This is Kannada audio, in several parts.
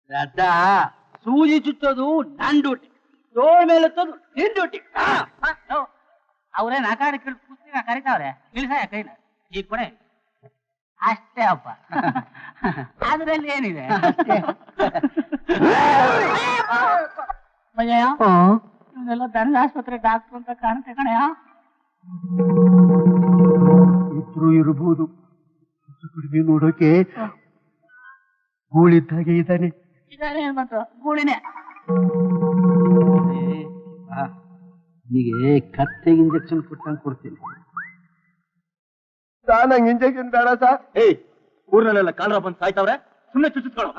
ರಥ ಸೂಜಿ ಚುಚ್ಚೋದು ನನ್ ಡ್ಯೂಟಿ, ತೋಳ್ ಮೇಲೆ ನಿನ್ ಡ್ಯೂಟಿ. ಅವ್ರೇನ್ ಆಕಾಡ ಪುಸ್ತಿನ ಕರಿತಾವ್ರೆ, ಇಳಿಸಾಯ ಕೈನ ಈಗ ಕೊಡೆ ಅಷ್ಟೇ ಅಪ್ಪ. ಅದ್ರಲ್ಲಿ ಏನಿದೆ ಇವನ್ನೆಲ್ಲ ಧನದ ಆಸ್ಪತ್ರೆ ಡಾಕ್ಟರ್ ಅಂತ ಕಾಣುತ್ತೆ ಕಣಯ್ಯ. ಇಬ್ರು ಇರಬಹುದು, ಕಡಿಮೆ ನೋಡೋಕೆ ಗೂಳಿದ್ದಾಗೆ ಇದ್ದಾನೆ. ಇದಾರೆ ಬಂತು ಗೂಳಿನೇ. ನಿನಗೆ ಕತ್ತೆಗೆ ಇಂಜೆಕ್ಷನ್ ಕೊಟ್ಟಂಗೆ ಕೊಡ್ತೀನಿ. ನಂಗೆ ಇಂಜೆಕ್ಷನ್ ಬೇಡ ಸರ್. ಏಯ್, ಊರ್ನಲ್ಲೆಲ್ಲ ಕಾಲರ ಬಂದು ಸಾಯ್ತಾವ್ರೆ, ಸುಮ್ಮನೆ ಚುಚ್ಚಿಸ್ಕೊಳ್ಳೋ.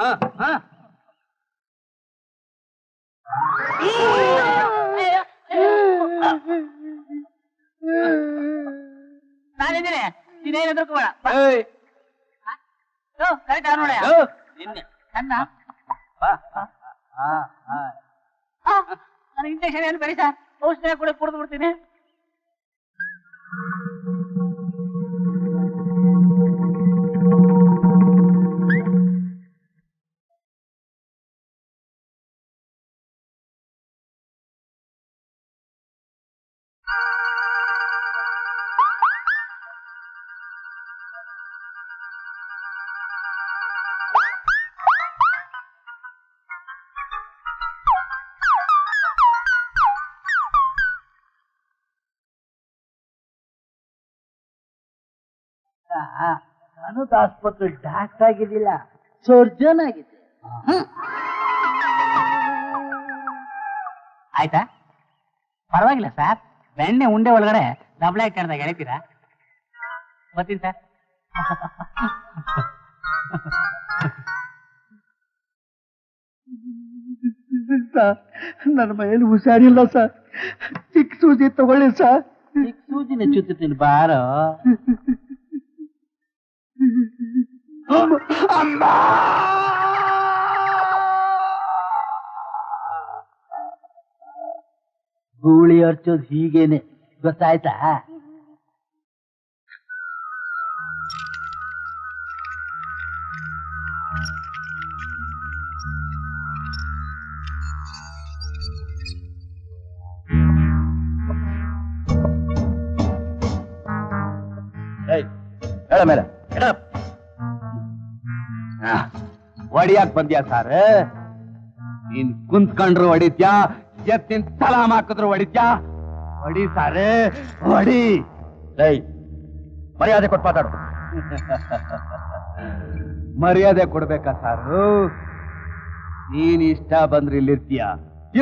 ನಾನಿದ್ದೀನಿ, ನೀನೇನು ಎದುರ್ಕೋಬೇಡ. ಕರಿತಾವ ನೋಡ ನಿನ್ನೆ ನನ್ನ ನನಗೆ ಇಂಜೆಕ್ಷನ್ ಏನು ಬೇಡಿ ಸರ್, ಔಷಧ ಕೂಡ ಕುಡಿದು ಬಿಡ್ತೀನಿ. ಧನದ ಆಸ್ಪತ್ರೆ ಡಾಕ್ಟರ್ ಆಗಿರ್ಲಿಲ್ಲ, ಸರ್ಜನ್ ಆಗಿದೆ. ಆಯ್ತಾ? ಪರವಾಗಿಲ್ಲ ಸರ್, ಬೆಣ್ಣೆ ಉಂಡೆ ಒಳಗಡೆ ದಬ್ಳ ಇಟ್ಟಾಡ್ದಾಗ ಎಳಿತೀರಾ? ಬರ್ತೀನಿ ಸರ್. ನನ್ನ ಮೈಯಲ್ಲಿ ಹುಷಾರಿಲ್ಲ ಸರ್, ಚಿಕ್ಕ ಸೂಜಿ ತಗೊಳ್ಳಿ ಸರ್. ಚಿಕ್ಕ ಸೂಜಿನ ಚುತ್ತೀನಿ ಬಾರೋ. ಗೂಳಿ ಹರ್ಚೋದು ಹೀಗೇನೆ, ಗೊತ್ತಾಯ್ತಾ? ಹೇಳ ಮೇಲೆ ಹೊಡಿಯಾಕ್ ಬಂದ್ಯಾ ಸಾರ್? ನೀನ್ ಕುಂತ್ಕೊಂಡ್ರು ಹೊಡಿತ್ಯಾ, ಎತ್ತಿನ ಸಲಾಮ್ ಹಾಕಿದ್ರು ಹೊಡಿತ್ಯಾ? ಹೊಡಿ ಸಾರೇ ಹೊಡಿ. ಮರ್ಯಾದೆ ಕೊಟ್ಟು ಮಾತಾಡು. ಮರ್ಯಾದೆ ಕೊಡ್ಬೇಕಾ ಸಾರು? ನೀನ್ ಇಷ್ಟ ಬಂದ್ರೆ ಇಲ್ಲಿರ್ತೀಯ,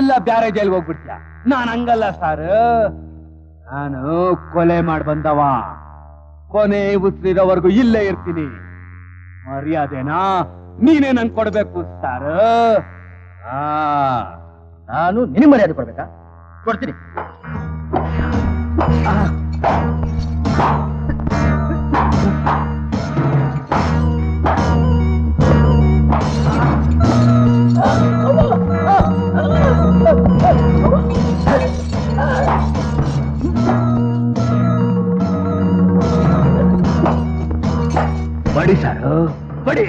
ಇಲ್ಲ ಬ್ಯಾರೆ ಜೈಲ್ಗೆ ಹೋಗ್ಬಿಡ್ತೀಯ. ನಾನ್ ಹಂಗಲ್ಲ ಸಾರ್, ನಾನು ಕೊಲೆ ಮಾಡಿ ಬಂದವ, ಕೊನೆ ಉಸಿರಿರೋವರೆಗೂ ಇಲ್ಲೇ ಇರ್ತೀನಿ. ಮರ್ಯಾದೆನಾ ನೀನೇ ನಂಗೆ ಕೊಡ್ಬೇಕು ಸಾರ್. ನಾನು ನಿನಗೆ ಮರ್ಯಾದೆ ಕೊಡ್ಬೇಕಾ? ಕೊಡ್ತೀನಿ. ಬಡಿ ಸಾರು, ಬಡಿ.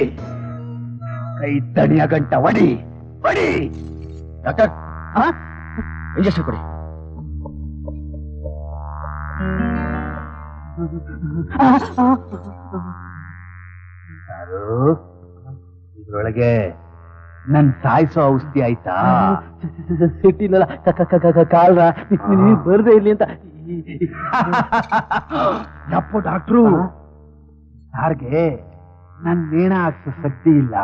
ಕೈ ತಣಿಯ ಗಂಟ ಒಡಿ ಬಡಿ. ಡಾಕ್ಟರ್, ಇಂಜೆಕ್ಷನ್ ಕೊಡಿ. ಸಾರು, ಇದ್ರೊಳಗೆ ನನ್ ಸಾಯಿಸೋ ಔಷಧಿ ಆಯ್ತಾ? ಸಿಟ್ಟಿನಲ್ಲ ಕಾಲ್ರ ಬರ್ದೇ ಇರ್ಲಿ ಅಂತ. ಯಪ್ಪು ಡಾಕ್ಟ್ರು, ಸಾರ್ಗೆ ನನ್ ನೇಣ ಹಾಕ್ಸೋ ಶಕ್ತಿ ಇಲ್ಲ.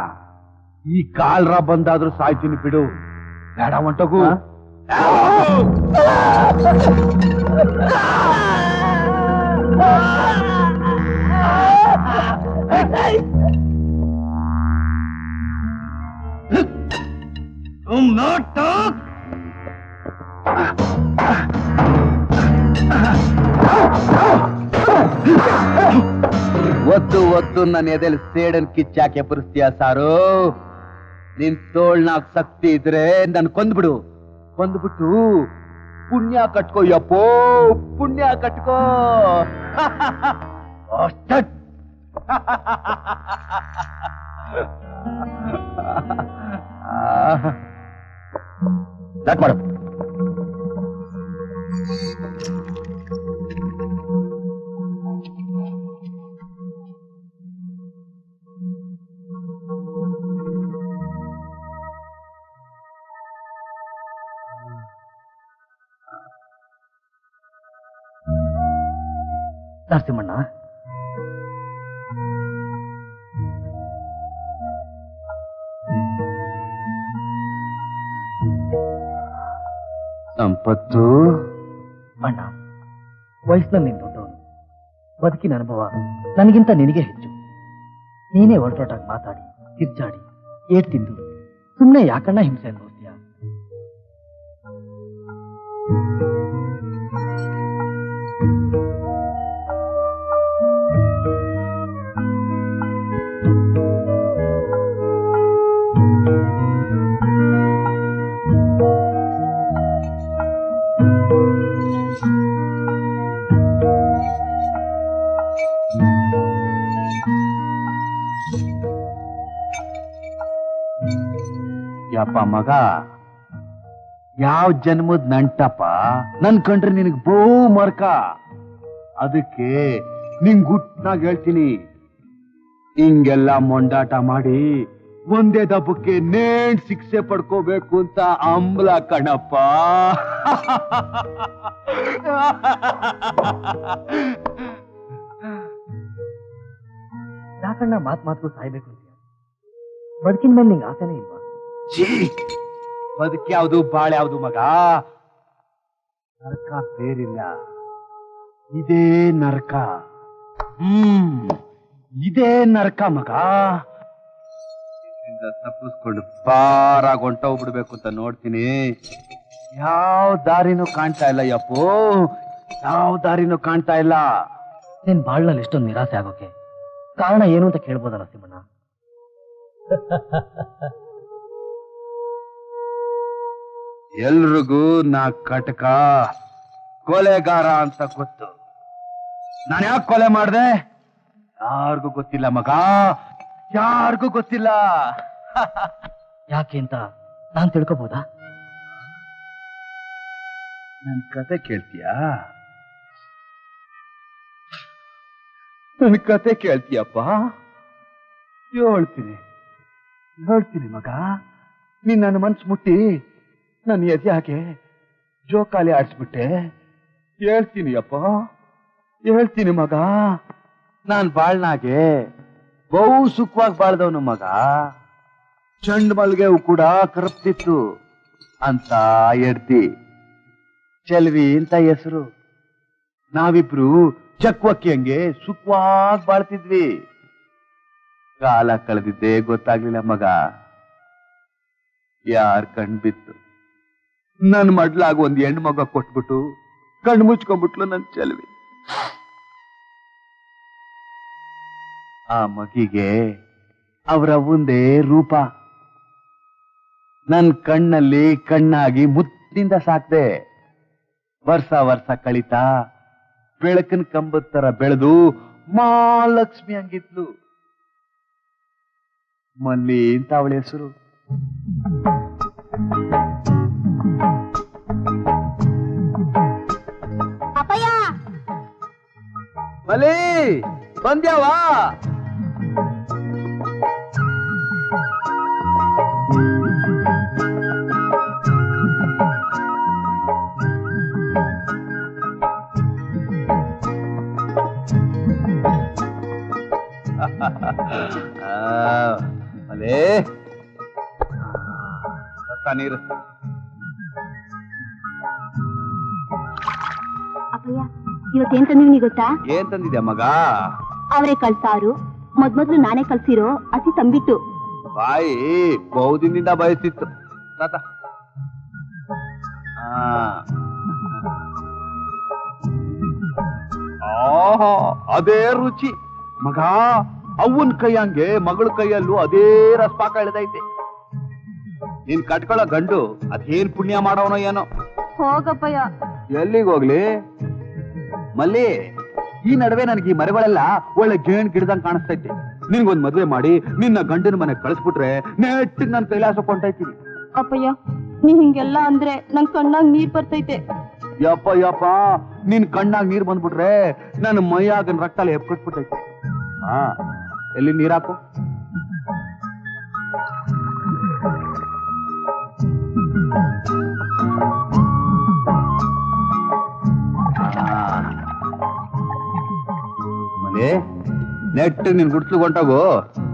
ಈ ಕಾಲ್ರ ಬಂದಾದ್ರೂ ಸಾಯ್ತೀನಿ ಬಿಡು. ಬೇಡ ಹೊಂಟೋಗು. ಒದ್ದು ಒದ್ದು ನನ್ನ ಎದೆಲ್ ಸೇಡನ್ ಕಿಚ್ಚಾಕೆ ಎಬ್ಬರಿಸ್ತೀಯ ಸಾರು? ನಿನ್ ತೋಳ್ನಾಗ್ ಶಕ್ತಿ ಇದ್ರೆ ನನ್ ಕೊಂದ್ಬಿಡು. ಕೊಂದ್ಬಿಟ್ಟು ಪುಣ್ಯ ಕಟ್ಕೋ ಯಪ್ಪೋ, ಪುಣ್ಯ ಕಟ್ಕೋ. ಸ್ಟಾರ್ಟ್ ಮಾಡು. ನರಸಿಂಹಣ್ಣ, ಸಂಪತ್ತು ಅಣ್ಣ, ವಯಸ್ಸಿನಲ್ಲಿ ನೀನು ದೊಡ್ಡವನು. ಬದುಕಿನ ಅನುಭವ ನನಗಿಂತ ನಿನಗೆ ಹೆಚ್ಚು. ನೀನೇ ಒರಟೊಟ್ಟಾಗಿ ಮಾತಾಡಿ, ಕಿರ್ಚಾಡಿ, ಏಟ್ ತಿಂದು ಸುಮ್ಮನೆ ಯಾಕಣ್ಣ ಹಿಂಸೆ ಅನ್ಭವಿಸ್ತೀಯ? ಯಪ್ಪ ಮಗ, ಯಾವ ಜನ್ಮದ್ ನಂಟಪ್ಪ, ನನ್ ಕಂಡ್ರೆ ನಿನಗ್ ಬಹು ಮರ್ಕ. ಅದಕ್ಕೆ ನಿಂಗ್ ಗುಟ್ನಾಗ ಹೇಳ್ತೀನಿ, ಹಿಂಗೆಲ್ಲ ಮೊಂಡಾಟ ಮಾಡಿ ಒಂದೇ ದಬ್ಬಕ್ಕೆ ನೇಣ್ ಶಿಕ್ಷೆ ಪಡ್ಕೋಬೇಕು ಅಂತ ಅಂಬ್ಲ ಕಣಪ್ಪ. ಯಾಕಣ್ಣ ಮಾತ್ಗೂ ಸಾಯ್ಬೇಕು ಅಂತೀಯ? ಬದುಕಿನ ಮೇಲೆ ನಿಂಗೆ ಆಸೆನೇ ಇಲ್ವಾ? ಬದುಕ್ ಯಾವ್ದು ಬಾಳೆ ಯಾವ್ದು ಮಗ, ನರಕ ಬೇರಿಲ್ಲ, ಇದೇ ನರಕ. ಇದೇ ನರಕ ಮಗ. ತಪ್ಪಿಸ್ಕೊಂಡು ಪಾರಾಗಿ ಹೊಂಟೋಗ್ಬಿಡ್ಬೇಕು ಅಂತ ನೋಡ್ತೀನಿ. ಯಾವ ದಾರಿನೂ ಕಾಣ್ತಾ ಇಲ್ಲ ಯಪ್ಪೋ, ಯಾವ ದಾರಿನೂ ಕಾಣ್ತಾ ಇಲ್ಲ. ನಿನ್ ಬಾಳ್ನಲ್ಲಿ ಎಷ್ಟೊಂದು ನಿರಾಸೆ ಆಗೋಕೆ ಕಾರಣ ಏನು ಅಂತ ಕೇಳ್ಬೋದಲ್ಲ ಸಿಮಣ್ಣ? ಎಲ್ರಿಗೂ ನಾ ಕಟಕ ಕೊಲೆಗಾರ ಅಂತ ಗೊತ್ತು. ನಾನು ಯಾಕೆ ಕೊಲೆ ಮಾಡ್ದೆ ಯಾರಿಗೂ ಗೊತ್ತಿಲ್ಲ ಮಗ, ಯಾರಿಗೂ ಗೊತ್ತಿಲ್ಲ. ಯಾಕೆ ಅಂತ ನಾನ್ ತಿಳ್ಕೊಬೋದಾ? ನನ್ ಕತೆ ಕೇಳ್ತೀಯಾ? ನನ್ ಕತೆ ಕೇಳ್ತೀಯಪ್ಪ? ಹೇಳ್ತೀನಿ ಮಗ. ನೀನ್ ನನ್ನ ಮನ್ಸು ಮುಟ್ಟಿ ನನ್ನ ಎದೆ ಹಾಗೆ ಜೋಕಾಲಿ ಆಡ್ಸ್ಬಿಟ್ಟೆ. ಹೇಳ್ತೀನಿ ಅಪ್ಪ, ಹೇಳ್ತೀನಿ ಮಗ. ನಾನ್ ಬಾಳ್ನಾಗೆ ಬಹು ಸುಖವಾಗಿ ಬಾಳ್ದವನು ಮಗ. ಚಂಡ್ ಮಲ್ಗೆವು ಕೂಡ ಕರಪ್ತಿತ್ತು ಅಂತ ಎಡ್ತಿ ಚೆಲ್ವಿ ಅಂತ ಹೆಸರು. ನಾವಿಬ್ರು ಚಕ್ವಕ್ಕಿ ಹಂಗೆ ಸುಖವಾಗಿ ಬಾಳ್ತಿದ್ವಿ. ಕಾಲ ಕಳೆದಿದ್ದೆ ಗೊತ್ತಾಗ್ಲಿಲ್ಲ ಮಗ. ಯಾರ್ ಕಣ್ ಬಿತ್ತು, ನನ್ ಮಡ್ಲಾಗ ಒಂದ್ ಹೆಣ್ಣು ಮಗ ಕೊಟ್ಬಿಟ್ಟು ಕಣ್ಣು ಮುಚ್ಕೊಂಡ್ಬಿಟ್ಲು ನನ್ ಚೆಲ್ವಿ. ಆ ಮಗಿಗೆ ಅವರವ್ವಂದೇ ರೂಪ. ನನ್ ಕಣ್ಣಲ್ಲಿ ಕಣ್ಣಾಗಿ ಮುತ್ತಿನಿಂದ ಸಾಕ್ದೆ. ವರ್ಷ ಕಳೀತಾ ಬೆಳಕಿನ ಕಂಬದ ತರ ಬೆಳೆದು ಮಹಾಲಕ್ಷ್ಮಿ ಹಂಗಿದ್ಲು. ಮಲ್ಲಿ ಅಂತ ಅವಳ ಹೆಸರು. ಮಲಿ ಬಂದ್ಯಾವಾ? ಮಲೇ ನೀರು. ಅಪ್ಪಯ್ಯ, ಇವತ್ತೇನ್ ತಂದಿವ್ನಿ ಗೊತ್ತಾ? ಏನ್ ತಂದಿದ್ಯಾ ಮಗ? ಅವರೇ ಕಳ್ಸಾರು. ಮೊದ್ಲು ನಾನೇ ಕಲ್ಸಿರೋ ಹಸಿ ತಂಬಿಟ್ಟು. ಬಾಯಿ ಬಹುದಿನದಿಂದ ಬಯಸ್ತಿತ್ತು. ಅದೇ ರುಚಿ ಮಗ. ಅವ್ವನ್ ಕೈಯಂಗೆ ಮಗಳ ಕೈಯಲ್ಲೂ ಅದೇ ರಸ್ಪಾಕ ಇಳಿದೈತೆ. ನೀನ್ ಕಟ್ಕೊಳ್ಳೋ ಗಂಡು ಅದೇನ್ ಪುಣ್ಯ ಮಾಡೋನೋ ಏನೋ. ಹೋಗಪ್ಪಯ್ಯ. ಎಲ್ಲಿಗೆ ಹೋಗ್ಲಿ ಮಲ್ಲಿ? ಈ ನಡುವೆ ನನಗೆ ಈ ಮರಗಳೆಲ್ಲ ಒಳ್ಳೆ ಗೇಣ್ ಗಿಡದಂಗ್ ಕಾಣಿಸ್ತೈತೆ. ನಿನ್ಗೊಂದ್ ಮದ್ವೆ ಮಾಡಿ ನಿನ್ನ ಗಂಡನ ಮನೆಗೆ ಕಳಿಸ್ಬಿಟ್ರೆ ನೆಟ್ಟಿಗೆ ನಾನು ಕೈಲಾಸ ಕೊಂಡಾಯ್ತೀನಿ. ಅಪ್ಪಯ್ಯ ನೀ ಹಿಂಗೆಲ್ಲ ಅಂದ್ರೆ ನಂಗ್ ಕಣ್ಣಾಗ್ ನೀರ್ ಬರ್ತೈತೆ. ಯಪ್ಪ ಯಪ್ಪ, ನಿನ್ ಕಣ್ಣಾಗ ನೀರ್ ಬಂದ್ಬಿಟ್ರೆ ನನ್ನ ಮೈಯಾಗ ರಕ್ತ ಎಪ್ಕೊಟ್ಬಿಟ್ಟೈತೆ. ಹಾ, ಎಲ್ಲಿ ನೀರಾಕು. ಮನೆ ನೆಟ್ ನಿನ್ ಗುಡ್ಸ್ಲು ಹೊಂಟೋಗು.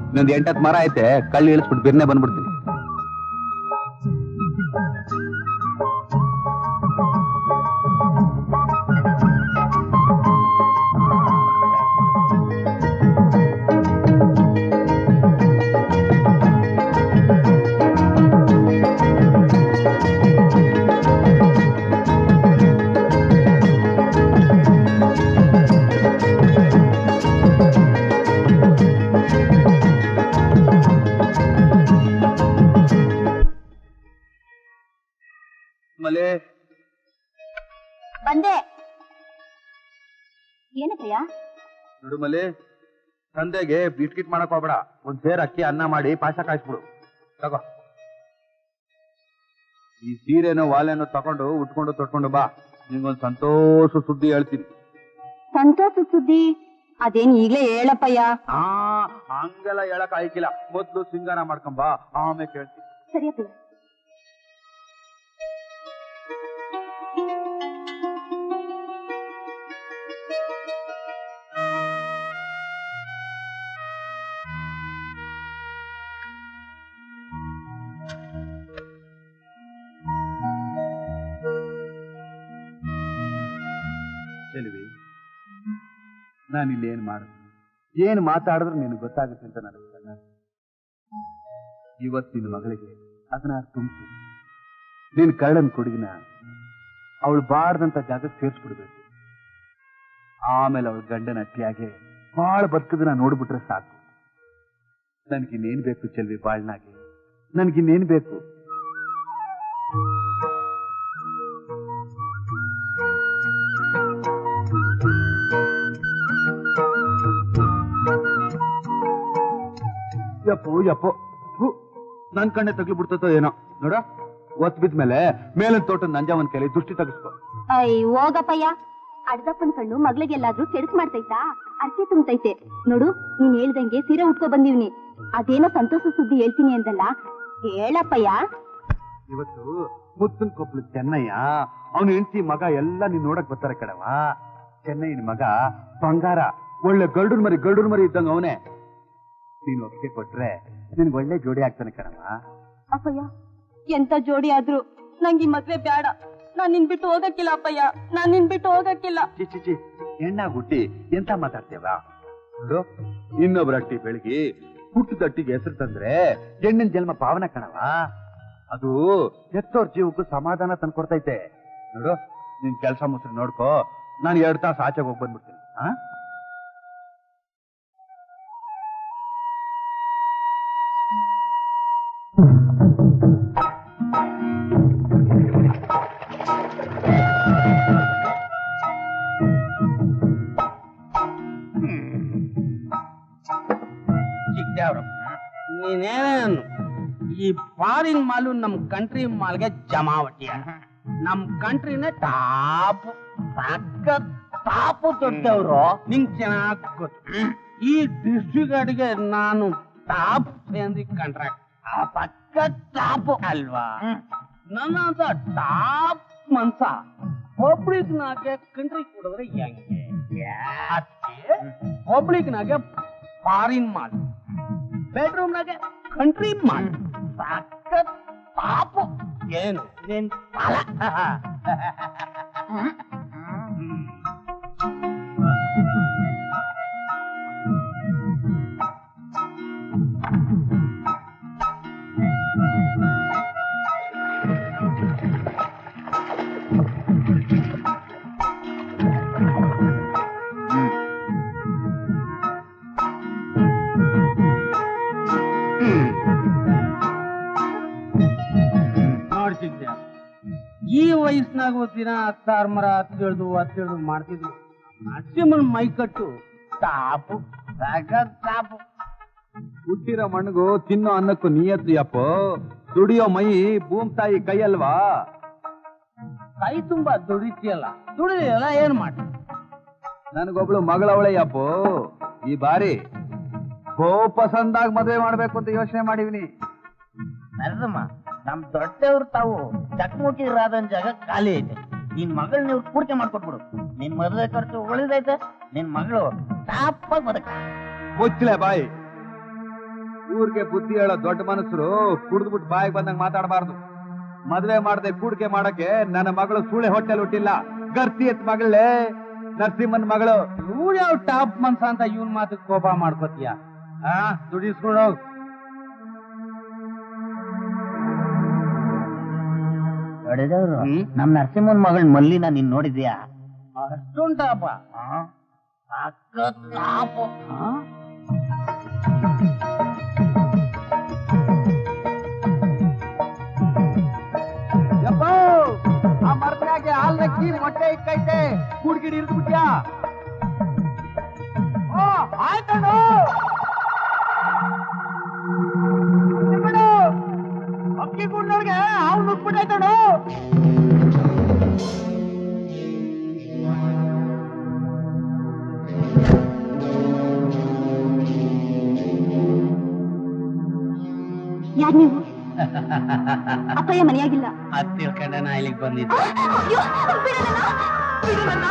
ಇನ್ನೊಂದ್ 8-10 ಮರ ಐತೆ, ಕಳ್ಳಿ ಇಳಿಸ್ಬಿಟ್ಟು ಬಿರ್ನೆ ಬಂದ್ಬಿಡ್ತೀನಿ. ಮಲೆ ಬಂದೆ. ಏನಕ್ಕಯ್ಯ? ನೋಡು ಮಲೆ, ತಂದೆಗೆ ಬಿಟ್ಕಿಟ್ ಮಾಡಕ್ ಹೋಗ್ಬೇಡ. ಒಂದ್ ಸೇರ್ ಅಕ್ಕಿ ಅನ್ನ ಮಾಡಿ ಪಾಯಸ ಕಾಯಿಸ್ಬಿಡು. ತಗೋ, ಈ ಸೀರೆನೋ ವಾಲೆನೋ ತಕೊಂಡು ಉಟ್ಕೊಂಡು ತೊಟ್ಕೊಂಡು ಬಾ. ನಿಂಗೊಂದ್ ಸಂತೋಷ ಸುದ್ದಿ ಹೇಳ್ತೀನಿ. ಸಂತೋಷ ಸುದ್ದಿ? ಅದೇನ್ ಈಗ್ಲೇ ಹೇಳಪ್ಪಯ್ಯ. ಹಂಗೆಲ್ಲ ಹೇಳಕ್ ಆಯ್ಕಿಲ್ಲ. ಮೊದ್ಲು ಸಿಂಗಾರ ಮಾಡ್ಕೊಂಬಾ, ಆಮೇಲೆ ಕೇಳ್ತೀನಿ. ಸರಿಯಪ್ಪ. ಚೆಲುವಿ, ನಾನಿಲ್ಲಿ ಏನ್ ಮಾಡುದು, ಏನ್ ಮಾತಾಡಿದ್ರೆ ನಿನಗೆ ಗೊತ್ತಾಗುತ್ತೆ ಅಂತ ನನಗೆ. ಇವತ್ತಿನ ಮಗಳಿಗೆ ಅದನ್ನ ತುಂಬಿಸಿ ನೀನ್ ಕಳ್ಳನ್ ಕೊಡುಗಿನ ಅವಳು ಬಾರ್ದಂತ ಜಾಗಕ್ಕೆ ಸೇರ್ಸ್ಬಿಡ್ಬೇಕು. ಆಮೇಲೆ ಅವಳ ಗಂಡನ ಅಟ್ಟಿಯಾಗೆ ಬಾಳ್ ಬದುಕದನ್ನ ನೋಡ್ಬಿಟ್ರೆ ಸಾಕು. ನನ್ಗಿನ್ನೇನ್ ಬೇಕು ಚೆಲ್ವಿ ಬಾಳ್ನಾಗೆ? ನನ್ಗಿನ್ನೇನ್ ಬೇಕು? ಯಪ್ಪೋ ಯಪ್ಪೋ, ನನ್ ಕಣ್ಣೆ ತಗ್ಲಿ ಬಿಡ್ತೋ ಏನೋ. ನೋಡ, ಒತ್ ಬಿದ್ಮೇಲೆ ಮೇಲಿನ ತೋಟ ನಂಜಾವನ್ ಕೈಲಿ ದೃಷ್ಟಿ ತಗಸ್ಕೊ. ಐ ಹೋಗಪ್ಪಯ್ಯ, ಅಡ್ದಪ್ಪನ್ ಕಣ್ಣು ಮಗ್ಳಿಗೆಲ್ಲಾದ್ರೂ ಕೆಡಕ್ ಮಾಡ್ತೈತಾ? ಅರ್ಕೆ ತುಂಬತೈತೆ ನೋಡು. ನೀನ್ ಹೇಳ್ದಂಗೆ ಸೀರೆ ಉಟ್ಕೊ ಬಂದಿವ್ನಿ. ಅದೇನೋ ಸಂತೋಷ ಸುದ್ದಿ ಹೇಳ್ತೀನಿ ಅಂದಲ್ಲ, ಹೇಳಪ್ಪಯ್ಯ. ಇವತ್ತು ಮುತ್ತನ್ ಕೊಪ್ಲು ಚೆನ್ನಯ್ಯ, ಅವನು ಹೆಂಡತಿ ಮಗ ಎಲ್ಲ ನೀನ್ ನೋಡಕ್ ಬರ್ತಾರೆ ಕಣವ. ಚೆನ್ನಯ್ಯನ ಮಗ ಬಂಗಾರ, ಒಳ್ಳೆ ಗರುಡನ್ ಮರಿ ಇದ್ದಂಗ ಅವನೇ. ನೀನ್ ಒಪ್ಪಿಗೆ ಕೊಟ್ರೆ ನಿನ್ಗೆ ಒಳ್ಳೆ ಜೋಡಿ ಆಗ್ತಾನೆ ಕಣವ. ಅಪ್ಪಯ್ಯ, ಎಂತ ಜೋಡಿ ಆದ್ರೂ ನಂಗೆ ಈ ಮದ್ವೆ ಬೇಡ. ನಾನ್ ನಿನ್ ಬಿಟ್ಟು ಹೋಗಕ್ಕಿಲ್ಲ ಅಪ್ಪಯ್ಯ, ನಾನ್ ನಿನ್ ಬಿಟ್ಟು ಹೋಗಕ್ಕಿಲ್ಲ. ಚಿಚಿ ಹೆಣ್ಣಾಗ್ ಹುಟ್ಟಿ ಎಂತ ಮಾತಾಡ್ತೇವ? ನೋಡು, ಇನ್ನೊಬ್ರ ಅಟ್ಟಿ ಬೆಳಗಿ ಹುಟ್ಟು ತಟ್ಟಿಗೆ ಹೆಸರು ತಂದ್ರೆ ಹೆಣ್ಣಿನ ಜನ್ಮ ಪಾವನ ಕಣವ. ಅದು ಎತ್ತೋರ್ ಜೀವಕ್ಕೂ ಸಮಾಧಾನ ತಂದ್ಕೊಡ್ತೈತೆ. ನೋಡು, ನಿನ್ ಕೆಲ್ಸ ಮುಸ್ರು ನೋಡ್ಕೋ, ನಾನು 2 ತಾಸು ಆಚೆಗೆ ಹೋಗಿ ಬಂದ್ಬಿಡ್ತೀನಿ. ನೀನೇನು ಈ ಫಾರಿನ್ ಮಾಲು ನಮ್ ಕಂಟ್ರಿ ಮಾಲ್ಗೆ ಜಮಾವಟಿ. ನಮ್ ಕಂಟ್ರಿನೇ ಟಾಪ್, ಟಾಪು ದೊಡ್ಡವ್ರು. ನಿಂಗ್ ಚೆನ್ನಾಗ್ ಗೊತ್ತು. ಈ ಡಿಸ್ಟ್ರಿಕ್ಟ್ಗೆ ನಾನು ಟಾಪ್ ಕಾಂಟ್ರಾಕ್ಟ್ ಪಕ್ಕ ಟಾಪ್ ಅಲ್ವಾ? ನನ್ನಂತ ಟಾಪ್ ಮನ್ಸ ಪಬ್ಲಿಕ್ ನಾಗೆ ಕಂಟ್ರಿ ಕೊಡಿದ್ರೆ ಹೆಂಗೆ? ಪಬ್ಲಿಕ್ ನಾಗೆ ಫಾರಿನ್ ಮಾಲ್, ಬೆಡ್ರೂಮ್ ನಾಗೆ ಕಂಟ್ರಿ ಮಾಲ್, ಸಖತ್ ಟಾಪ್. ಏನು ನಿನ್ ಫಲ? ಈ ವಯಸ್ಸಿನಾಗ ದಿನ 16 ಮರ 17 ಮಾಡ್ತಿದ್ರು. ನರಸಿಂಹನ್ ಮೈಕಟ್ಟು ಟಾಪು ಟಾಪು. ಹುಟ್ಟಿರೋ ಮಣ್ಣಿಗೂ ತಿನ್ನೋ ಅನ್ನಕ್ಕೂ ನಿಯತ್ತು ಯಪ್ಪ. ದುಡಿಯೋ ಮೈ ಭೂಮ್ ತಾಯಿ ಕೈಯಲ್ವಾ? ಕೈ ತುಂಬಾ ದುಡಿತಿಯಲ್ಲ, ದುಡಿಯಲ್ಲ ಏನ್ ಮಾಡಿ? ನನಗೊಬ್ಳು ಮಗಳವಳೆ ಯಪ್ಪ. ಈ ಬಾರಿ ಪಸಂದಾಗಿ ಮದುವೆ ಮಾಡ್ಬೇಕು ಅಂತ ಯೋಚನೆ ಮಾಡಿವಿನಿ. ನರಸಮ್ಮ, ನಮ್ ದೊಡ್ಡವ್ರು ತಾವು ಚಕ್ಮುಖಿರಾದನ್ ಜಾಗ ಖಾಲಿ ಐತೆ. ನಿನ್ ಮಗಳ್ ನೀವು ಪೂರ್ತಿ ಮಾಡ್ಕೊಟ್ಬಿಡು. ನಿನ್ ಮದುವೆ ಖರ್ಚು ಉಳಿದೈತೆ. ನಿನ್ ಮಗಳು ಟಾಪಾಗಿ ಬದಕ. ಮುಚ್ಚಲೆ ಬಾಯಿ. ಊರ್ಗೆ ಬುದ್ಧಿ ಹೇಳೋ ದೊಡ್ಡ ಮನಸ್ಸರು ಕುಡಿದ್ಬಿಟ್ಟು ಬಾಯಿಗೆ ಬಂದಂಗ ಮಾತಾಡಬಾರ್ದು. ಮದ್ವೆ ಮಾಡದೆ ಕೂಡಿಕೆ ಮಾಡಕ್ಕೆ ನನ್ನ ಮಗಳು ಸೂಳೆ ಹೊಟ್ಟೆಲ್ ಹುಟ್ಟಿಲ್ಲ. ಗರ್ತಿ ಎತ್ ಮಗಳೇ, ನರಸಿಂಹನ್ ಮಗಳು. ಇವ್ರು ಯಾವ ಟಾಪ್ ಮನ್ಸ ಅಂತ ಇವನ್ ಮಾತಕ್ಕೆ ಕೋಪ ಮಾಡ್ಕೋತೀಯ? ದುಡಿಸ್ಕೊಂಡು ದೊಡ್ಡದವ್ರು, ನಮ್ ನರಸಿಂಹನ್ ಮಗಳ್ ಮಲ್ಲಿನ ನೀನ್ ನೋಡಿದ್ಯಾ? ಅಷ್ಟುಂಟಪ್ಪ. ಟಾಪು. ಯಪ್ಪ, ಆ ಮರದಾಗೆ ಹಾಲ್ನಕ್ಕಿ ಮೊಟ್ಟೆ ಇಕ್ಕೈತೆ. ಕೂಡ್ಗಿಡಿ ಇರ್ದು ಬಿಟ್ಯಾ? ಆಯ್ತಣ್ಣ, ಅಕ್ಕಿ ಕೂಡ್ನವ್ರಿಗೆ ಹಾವು ನುಗ್ಬಿಟ್ಟೈತಣ್ಣ. ಯಾರ್ ನೀವು? ಅಪ್ಪಯ್ಯ ಮನೆಯಾಗಿಲ್ಲ. ಅದ್ ತಿಳ್ಕೊಂಡ ನಾ ಇಲ್ಲಿಗೆ ಬಂದಿದ್ದೆ. ಅಯ್ಯೋ, ಬಿಡು ನನ್ನ, ಬಿಡು ನನ್ನ.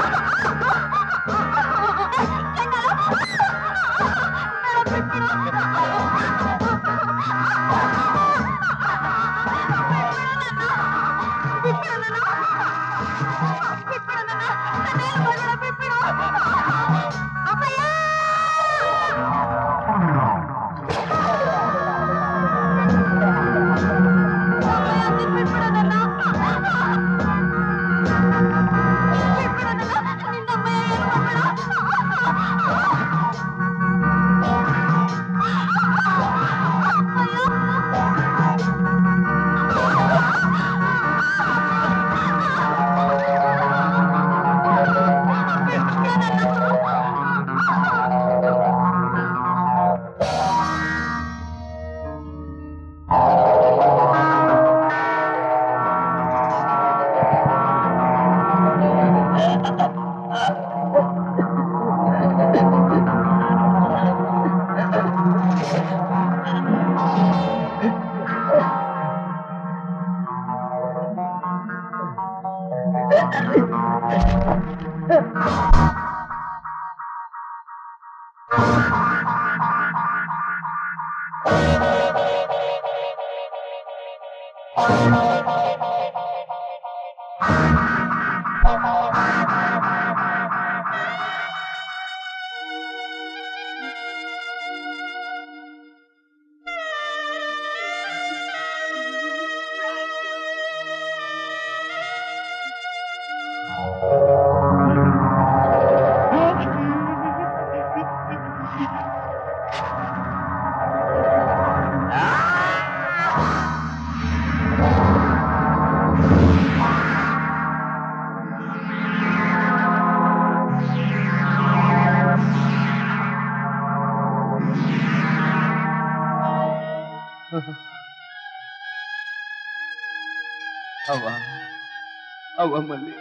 ಅವ್ವ ಮಲ್ಲಿ,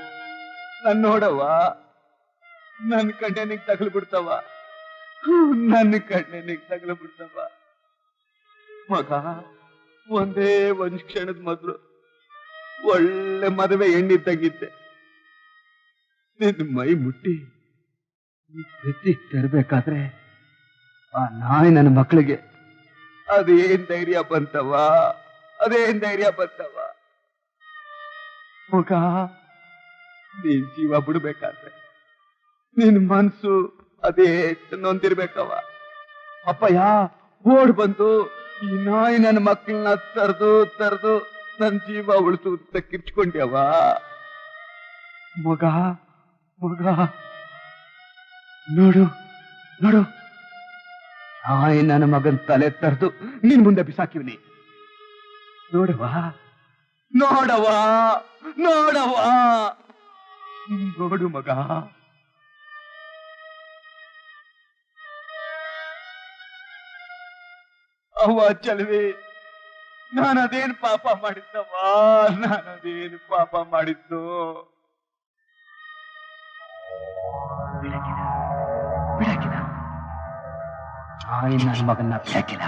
ನನ್ ನೋಡವ್ವ. ನನ್ ಕಣ್ಣೆನಿಗ್ ತಗಲು ಬಿಡ್ತವ. ನನ್ನ ಕಣ್ಣೆನಿಗ್ ತಗಲು ಬಿಡ್ತವ. ಮಗ ಒಂದೇ ಒಂದ್ ಕ್ಷಣದ ಮೊದಲು ಒಳ್ಳೆ ಮದುವೆ ಹೆಣ್ಣಿದ್ದಂಗಿದ್ದೆ. ನಿನ್ನ ಮೈ ಮುಟ್ಟಿ ಬೆಚ್ಚಿಗೆ ತರಬೇಕಾದ್ರೆ ಆ ನಾಯಿ ನನ್ನ ಮಕ್ಕಳಿಗೆ ಅದೇನ್ ಧೈರ್ಯ ಬಂತವ, ಅದೇನ್ ಧೈರ್ಯ ಬಂತವ. ಮಗ, ನೀನ್ ಜೀವ ಬಿಡ್ಬೇಕಾದ್ರೆ ನಿನ್ ಮನ್ಸು ಅದೇ ನೊಂದಿರ್ಬೇಕವ. ಅಪ್ಪಯ್ಯ ಓಡ್ ಬಂದು ಈ ನಾಯಿ ನನ್ನ ಮಕ್ಕಳನ್ನ ತರ್ದು ನನ್ ಜೀವ ಉಳಿಸು ಅಂತ ಕಿರ್ಚ್ಕೊಂಡ್ಯವ. ಮಗ ಮಗ, ನೋಡು ನೋಡು, ನಾಯಿ ನನ್ನ ಮಗನ್ ತಲೆ ತರ್ದು ನಿನ್ ಮುಂದೆ ಬಿಸಾಕಿವ್ನಿ. ನೋಡವಾ ನೋಡವಾ ನೋಡವಾ, ನೋಡು ಮಗ, ಅವ್ವ ಚಲವಿ, ನಾನದೇನು ಪಾಪ ಮಾಡಿದ್ದವ್ವ, ನಾನದೇನು ಪಾಪ ಮಾಡಿದ್ದು. ಬಿಡಕಿಲ್ಲ, ನನ್ನ ಮಗನ್ನ ಬಿಡಕಿಲ್ಲ.